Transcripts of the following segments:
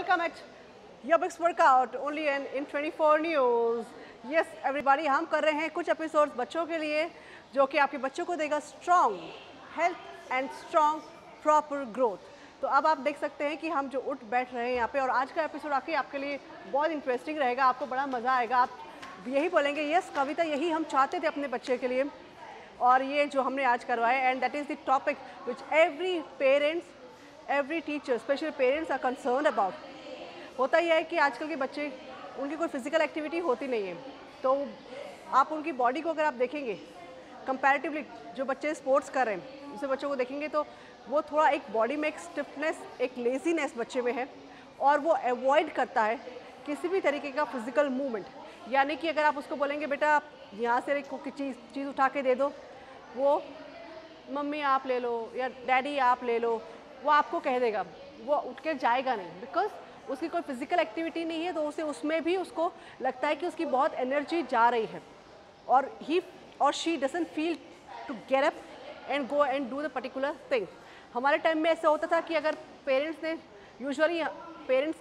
Welcome at Your Big Workout only in 24 News. Yes, everybody, हम कर रहे हैं कुछ एपिसोड्स बच्चों के लिए जो कि आपके बच्चों को देगा strong health and strong proper growth. तो अब आप देख सकते हैं कि हम जो उठ बैठ रहे हैं यहाँ पे, और आज का एपिसोड आपके लिए बहुत इंटरेस्टिंग रहेगा, आपको बड़ा मज़ा आएगा। आप यही बोलेंगे यस कविता, यही हम चाहते थे अपने बच्चे के लिए, और ये जो हमने आज करवाया। And that is the topic which every parents, every teacher, special parents are concern about. होता ही है कि आजकल के बच्चे, उनकी कोई फिजिकल एक्टिविटी होती नहीं है, तो आप उनकी बॉडी को अगर आप देखेंगे कंपैरेटिवली, जो बच्चे स्पोर्ट्स कर रहे हैं उसे बच्चों को देखेंगे तो वो थोड़ा एक बॉडी में एक स्टिफनेस, एक लेजीनेस बच्चे में है, और वो अवॉइड करता है किसी भी तरीके का फिजिकल मूवमेंट। यानी कि अगर आप उसको बोलेंगे बेटा आप यहाँ से एक चीज़ उठा के दे दो, वो मम्मी आप ले लो या डैडी आप ले लो, वो आपको कह देगा, वो उठ के जाएगा नहीं, बिकॉज उसकी कोई फिजिकल एक्टिविटी नहीं है। तो उसे उसमें भी उसको लगता है कि उसकी बहुत एनर्जी जा रही है, और ही और she doesn't feel to get up and go and do the particular thing. हमारे टाइम में ऐसा होता था कि अगर पेरेंट्स ने, यूजुअली पेरेंट्स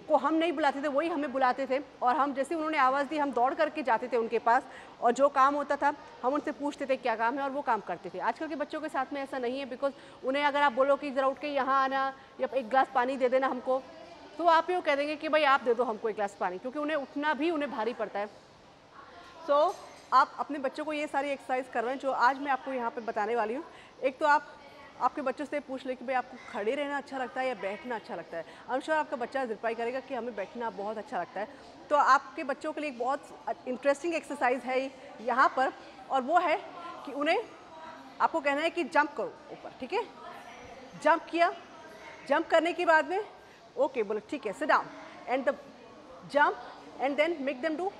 को हम नहीं बुलाते थे, वही हमें बुलाते थे, और हम जैसे उन्होंने आवाज़ दी हम दौड़ करके जाते थे उनके पास, और जो काम होता था हम उनसे पूछते थे क्या काम है, और वो काम करते थे। आजकल के बच्चों के साथ में ऐसा नहीं है, बिकॉज उन्हें अगर आप बोलो कि ज़रा उठ के यहाँ आना या एक गिलास पानी दे देना हमको, तो आप यूँ कह देंगे कि भाई आप दे दो हमको एक गिलास पानी, क्योंकि उन्हें उठना भी उन्हें भारी पड़ता है। सो आप अपने बच्चों को ये सारी एक्सरसाइज करवाएं जो आज मैं आपको यहाँ पे बताने वाली हूँ। एक तो आप आपके बच्चों से पूछ लें कि भाई आपको खड़े रहना अच्छा लगता है या बैठना अच्छा लगता है। आई एम श्योर आपका बच्चा रिप्लाई करेगा कि हमें बैठना बहुत अच्छा लगता है। तो आपके बच्चों के लिए एक बहुत इंटरेस्टिंग एक्सरसाइज है यहाँ पर, और वो है कि उन्हें आपको कहना है कि जंप करो ऊपर, ठीक है। जंप किया, जंप करने के बाद में ओके बोलो ठीक है, sit down and the jump and then make them do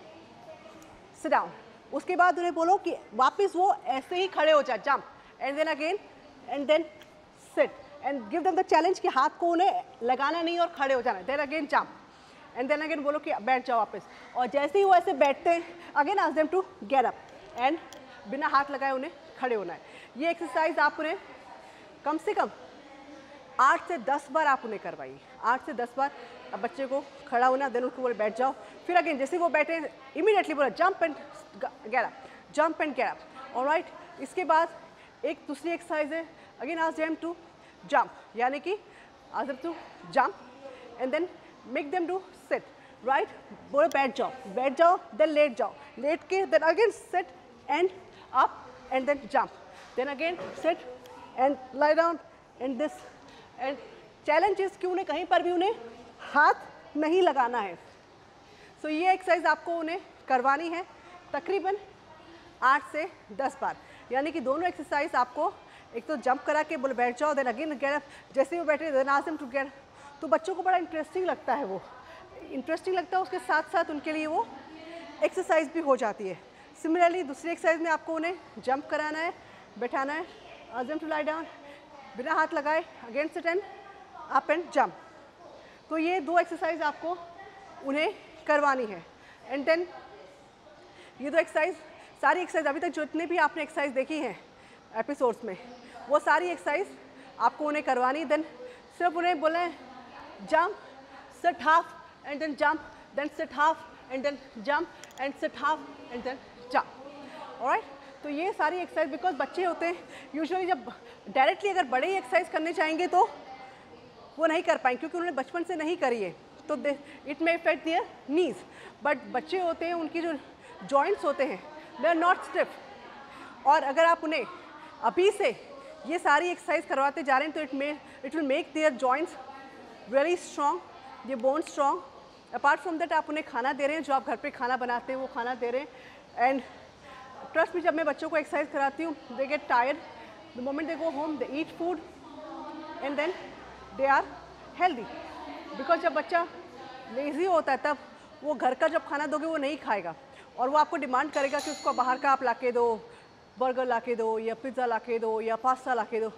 sit down. उसके बाद उन्हें बोलो कि वापस वो ऐसे ही खड़े हो जाए, jump and then again and then sit, and give them the challenge कि हाथ को उन्हें लगाना नहीं और खड़े हो जाना। Then again jump and then again बोलो कि बैठ जाओ वापस, और जैसे ही वो ऐसे बैठते हैं again ask them to get up and बिना हाथ लगाए उन्हें खड़े होना है। ये एक्सरसाइज आप उन्हें कम से कम 8 से 10 बार आप उन्हें करवाइए। 8 से 10 बार अब बच्चे को खड़ा होना, देन उनको बोले बैठ जाओ, फिर अगेन जैसे वो बैठे इमीडिएटली बोला jump and get up, jump and get up, alright. इसके बाद एक दूसरी एक्सरसाइज है, again ask them to jump, यानी कि ask them to jump and then make them do sit, right. बोले बैठ जाओ, देन लेट जाओ, लेट के then again sit and up and then jump, then again sit and lie down and this. And challenge is कि उन्हें कहीं पर भी उन्हें हाथ नहीं लगाना है। सो ये एक्सरसाइज आपको उन्हें करवानी है तकरीबन 8 से 10 बार, यानी कि दोनों एक्सरसाइज आपको एक तो जंप करा के बोले बैठ जाओ, देन अगेन गेट अप, जैसे वो बैठे then ask them to get. तो बच्चों को बड़ा इंटरेस्टिंग लगता है, वो इंटरेस्टिंग लगता है, उसके साथ साथ उनके लिए वो एक्सरसाइज भी हो जाती है। सिमिलरली दूसरी एक्सरसाइज में आपको उन्हें जंप कराना है, बैठाना है, ask them to lie down, बिना हाथ लगाए again sit and up and jump. तो ये दो एक्सरसाइज आपको उन्हें करवानी है। एंड देन ये दो एक्सरसाइज, सारी एक्सरसाइज अभी तक जितने भी आपने एक्सरसाइज देखी हैं एपिसोड्स में, वो सारी एक्सरसाइज आपको उन्हें करवानी। देन सिर्फ उन्हें बोले jump, sit half and then jump, then sit half and then jump and sit half and then jump, alright. तो ये सारी एक्सरसाइज, बिकॉज बच्चे होते हैं यूजुअली जब डायरेक्टली अगर बड़े ही एक्सरसाइज करने चाहेंगे तो वो नहीं कर पाएंगे, क्योंकि उन्होंने बचपन से नहीं करी है, तो it may effect there knees. But बच्चे होते हैं, उनकी जो जॉइंट्स होते हैं दे आर नॉट स्टिफ, और अगर आप उन्हें अभी से ये सारी एक्सरसाइज करवाते जा रहे हैं तो it will make their joints very strong, ये bone strong. Apart from that आप उन्हें खाना दे रहे हैं, जो आप घर पे खाना बनाते हैं वो खाना दे रहे हैं। एंड ट्रस्ट में, जब मैं बच्चों को एक्सरसाइज कराती हूँ they get tired the moment they go home, they eat food and then they are healthy. Because जब बच्चा लेज़ी होता है तब वो घर का जब खाना दोगे वो नहीं खाएगा, और वो आपको डिमांड करेगा कि उसको बाहर का आप ला के दो, बर्गर ला के दो या पिज़्ज़ा ला के दो या पास्ता ला के दो।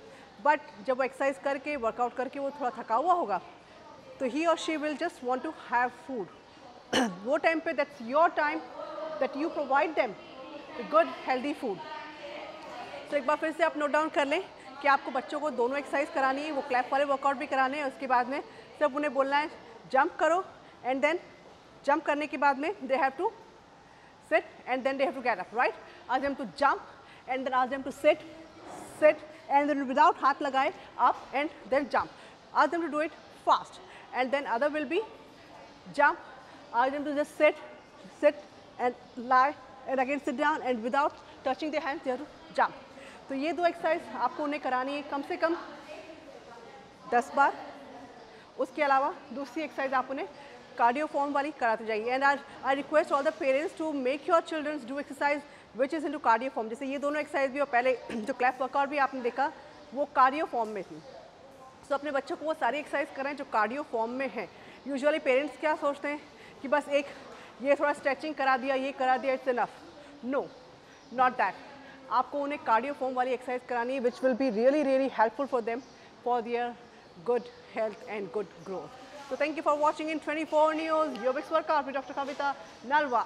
बट जब वो एक्सरसाइज करके वर्कआउट करके वो थोड़ा थका हुआ होगा तो ही और she will just want to have food. वो टाइम पे that's your time that you provide them good healthy food. तो एक बार फिर से आप नोट डाउन कर लें कि आपको बच्चों को दोनों एक्सरसाइज करानी है, वो क्लैप वाले वर्कआउट भी कराने हैं, उसके बाद में जब उन्हें बोलना है जंप करो एंड देन जंप करने के बाद में they have to sit and then they have to get up, right? Ask them to jump and then ask them to sit and then without हाथ लगाए up and then jump. Ask them to do it fast and then other will be jump. Ask them to just sit and lie and again sit down and without touching their hands they have to jump. तो ये दो exercise आपको उन्हें करानी है कम से कम 10 बार. उसके अलावा दूसरी एक्सरसाइज आप उन्हें कार्डियो फॉर्म वाली कराते जाइए. And I request all the parents to make your childrens do exercise which is into cardio form. जैसे ये दोनों एक्सरसाइज भी और पहले जो क्लैप वर्कआउट भी आपने देखा वो कार्डियो फॉर्म में थी. तो अपने बच्चों को वो सारी एक्सरसाइज करें जो कार्डियो फॉर्म में है. यूजुअली पेरेंट्स क्या सोचते हैं कि बस एक ये थोड़ा स्ट्रेचिंग करा दिया, ये करा दिया, it's enough. No, not that. आपको उन्हें कार्डियो फॉर्म वाली एक्सरसाइज करानी है which will be really helpful for them for their good health and good growth. So thank you for watching in 24 News, Aerobics Workout with Dr. Kavita Nalwa.